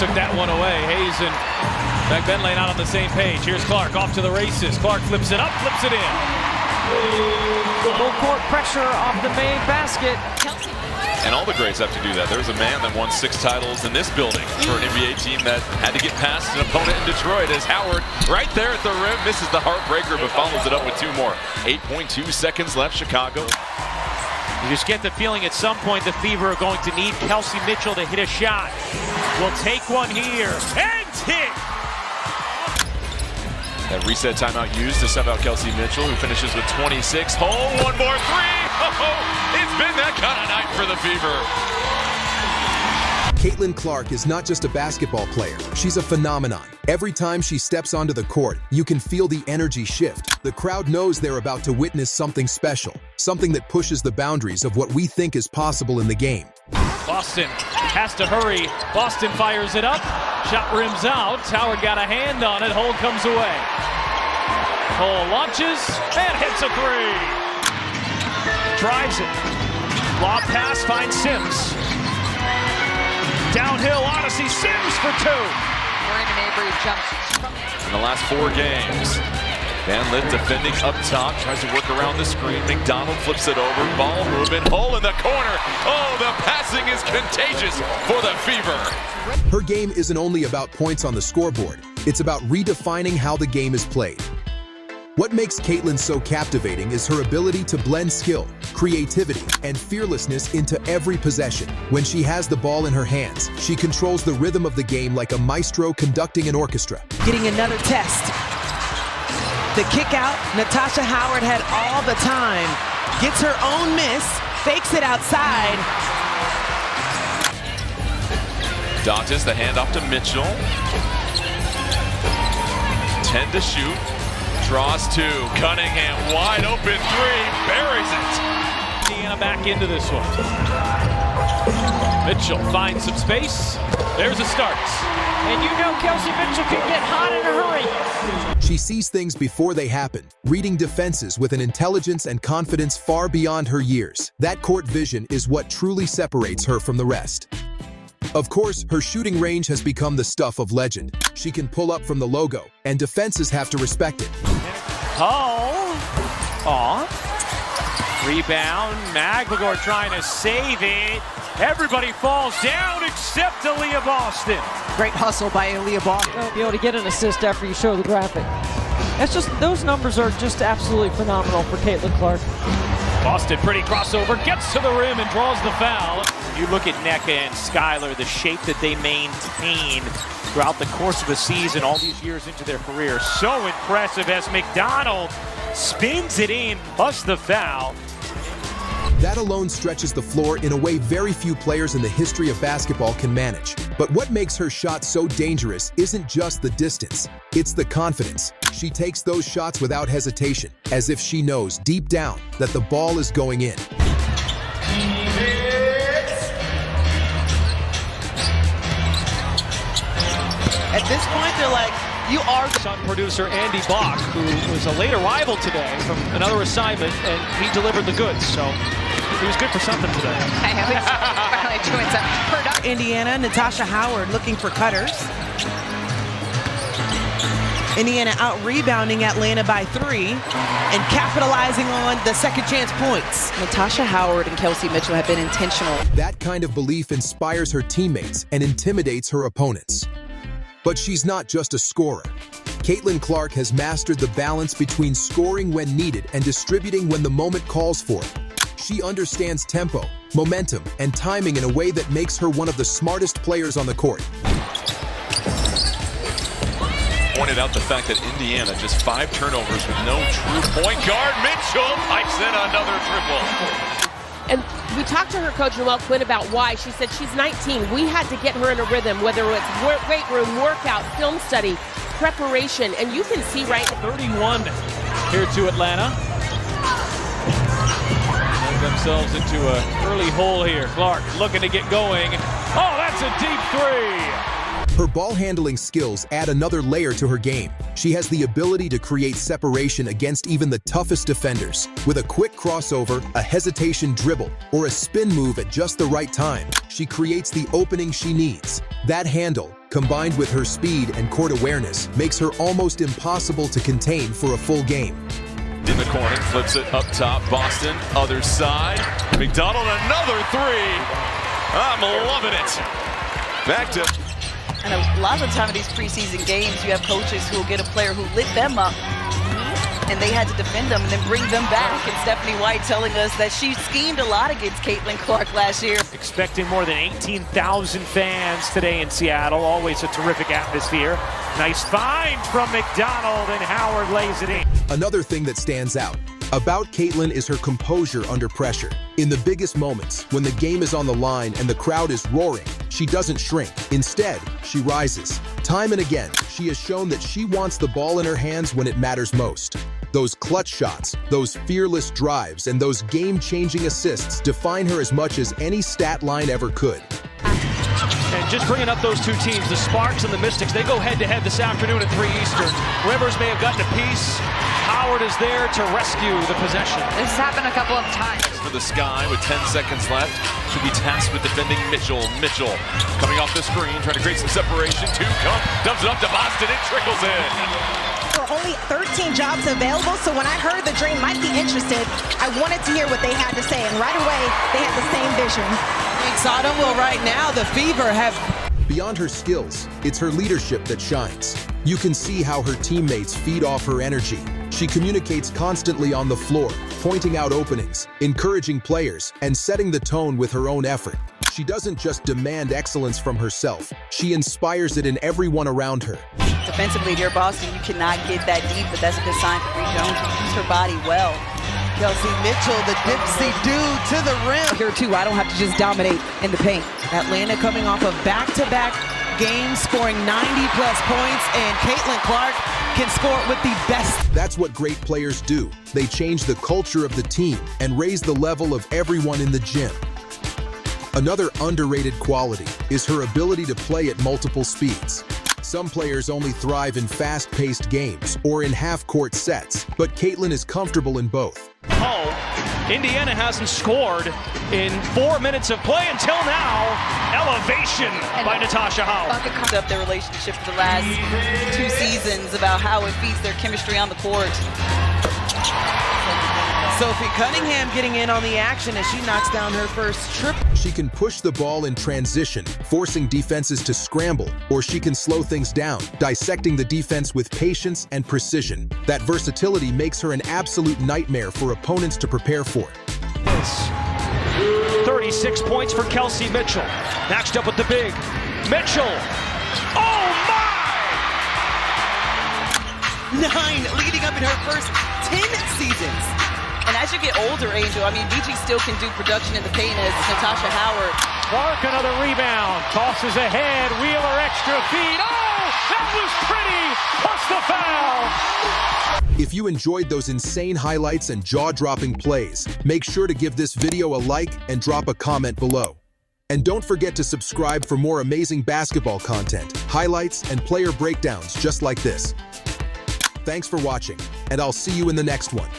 took that one away. Hayes and McBenley not on the same page. Here's Clark off to the races. Clark flips it up, flips it in. Full court pressure off the main basket. And all the greats have to do that. There's a man that won 6 titles in this building for an NBA team that had to get past an opponent in Detroit, as Howard right there at the rim misses the heartbreaker but follows it up with 2 more. 8.2 seconds left, Chicago. You just get the feeling at some point the Fever are going to need Kelsey Mitchell to hit a shot. We'll take one here and hit. That reset timeout used to sub out Kelsey Mitchell, who finishes with 26. Oh, one more 3. Oh, it's been that kind of night for the Fever. Caitlin Clark is not just a basketball player, she's a phenomenon. Every time she steps onto the court, you can feel the energy shift. The crowd knows they're about to witness something special, something that pushes the boundaries of what we think is possible in the game. Boston has to hurry. Boston fires it up. Shot rims out. Howard got a hand on it. Hold comes away. Cole launches and hits a 3. Drives it. Lob pass finds Sims. Downhill Odyssey, Sims for 2. Brandon Avery jumps. In the last 4 games, Van Lith defending up top, tries to work around the screen. McDonald flips it over, ball moving, hole in the corner. Oh, the passing is contagious for the Fever. Her game isn't only about points on the scoreboard, it's about redefining how the game is played. What makes Caitlin so captivating is her ability to blend skill, creativity, and fearlessness into every possession. When she has the ball in her hands, she controls the rhythm of the game like a maestro conducting an orchestra. Getting another test. The kick out, Natasha Howard had all the time. Gets her own miss, fakes it outside. Dantas, the handoff to Mitchell. 10 to shoot. Draws 2. Cunningham, wide open 3. Buries it. Indiana back into this one. Mitchell finds some space. There's a start. And you know Kelsey Mitchell can get hot in a hurry. She sees things before they happen, reading defenses with an intelligence and confidence far beyond her years. That court vision is what truly separates her from the rest. Of course, her shooting range has become the stuff of legend. She can pull up from the logo, and defenses have to respect it. Rebound, Magligor trying to save it. Everybody falls down except Aaliyah Boston. Great hustle by Aaliyah Boston. You'll be able to get an assist after you show the graphic. That's just, those numbers are just absolutely phenomenal for Caitlin Clark. Boston, pretty crossover, gets to the rim and draws the foul. You look at Nneka and Skylar, the shape that they maintain throughout the course of a season, all these years into their career. So impressive as McDonald spins it in, plus the foul. That alone stretches the floor in a way very few players in the history of basketball can manage. But what makes her shot so dangerous isn't just the distance, it's the confidence. She takes those shots without hesitation, as if she knows deep down that the ball is going in. At this point, they're like, you are the Sun producer Andy Bach, who was a late arrival today from another assignment, and he delivered the goods, so he was good for something today. At least finally doing some production. Indiana, Natasha Howard looking for cutters. Indiana out-rebounding Atlanta by 3 and capitalizing on the second chance points. Natasha Howard and Kelsey Mitchell have been intentional. That kind of belief inspires her teammates and intimidates her opponents. But she's not just a scorer. Caitlin Clark has mastered the balance between scoring when needed and distributing when the moment calls for it. She understands tempo, momentum, and timing in a way that makes her one of the smartest players on the court. Pointed out the fact that Indiana just 5 turnovers with no true point guard. Mitchell pipes in another triple. And we talked to her coach, Noelle Quinn, about why. She said she's 19. We had to get her in a rhythm, whether it's weight room, workout, film study, preparation. And you can see right 31 here to Atlanta. Dug themselves into an early hole here. Clark looking to get going. Oh, that's a deep 3. Her ball handling skills add another layer to her game. She has the ability to create separation against even the toughest defenders. With a quick crossover, a hesitation dribble, or a spin move at just the right time, she creates the opening she needs. That handle, combined with her speed and court awareness, makes her almost impossible to contain for a full game. In the corner, flips it up top, Boston, other side. McDonald, another three. I'm loving it. Back to... And a lot of the time in these preseason games, you have coaches who will get a player who lit them up, and they had to defend them and then bring them back. And Stephanie White telling us that she schemed a lot against Caitlin Clark last year. Expecting more than 18,000 fans today in Seattle. Always a terrific atmosphere. Nice find from McDonald, and Howard lays it in. Another thing that stands out about Caitlin is her composure under pressure. In the biggest moments, when the game is on the line and the crowd is roaring, she doesn't shrink. Instead, she rises. Time and again, she has shown that she wants the ball in her hands when it matters most. Those clutch shots, those fearless drives, and those game-changing assists define her as much as any stat line ever could. And just bringing up those two teams, the Sparks and the Mystics, they go head-to-head this afternoon at 3 Eastern. Rivers may have gotten a piece. Howard is there to rescue the possession. This has happened a couple of times. For the Sky with 10 seconds left. Should be tasked with defending Mitchell. Mitchell coming off the screen, trying to create some separation. Two come, dumps it up to Boston. It trickles in. There were only 13 jobs available, so when I heard the Dream might be interested, I wanted to hear what they had to say, and right away, they had the same vision. Sodom will right now, the Fever have... Beyond her skills, it's her leadership that shines. You can see how her teammates feed off her energy. She communicates constantly on the floor, pointing out openings, encouraging players, and setting the tone with her own effort. She doesn't just demand excellence from herself, she inspires it in everyone around her. Defensively, dear Boston, you cannot get that deep, but that's a good sign for Bree Jones to use her body well. Kelsey Mitchell, the dipsy dude to the rim. Here too, I don't have to just dominate in the paint. Atlanta coming off of back-to-back games, scoring 90-plus points, and Caitlin Clark can score with the best. That's what great players do. They change the culture of the team and raise the level of everyone in the gym. Another underrated quality is her ability to play at multiple speeds. Some players only thrive in fast-paced games or in half-court sets, but Caitlin is comfortable in both. Oh, Indiana hasn't scored in 4 minutes of play until now. Elevation by Natasha Howard. Up their relationship for the last 2 seasons about how it feeds their chemistry on the court. Sophie Cunningham getting in on the action as she knocks down her first triple. She can push the ball in transition, forcing defenses to scramble, or she can slow things down, dissecting the defense with patience and precision. That versatility makes her an absolute nightmare for opponents to prepare for. 36 points for Kelsey Mitchell. Matched up with the big. Mitchell. Oh my! 9 leading up in her first 10 seasons. And as you get older, Angel, I mean, BG still can do production in the paint as Natasha Howard. Clark, another rebound. Tosses ahead. Wheeler extra feed. Oh, that was pretty. Plus the foul. If you enjoyed those insane highlights and jaw-dropping plays, make sure to give this video a like and drop a comment below. And don't forget to subscribe for more amazing basketball content, highlights, and player breakdowns just like this. Thanks for watching, and I'll see you in the next one.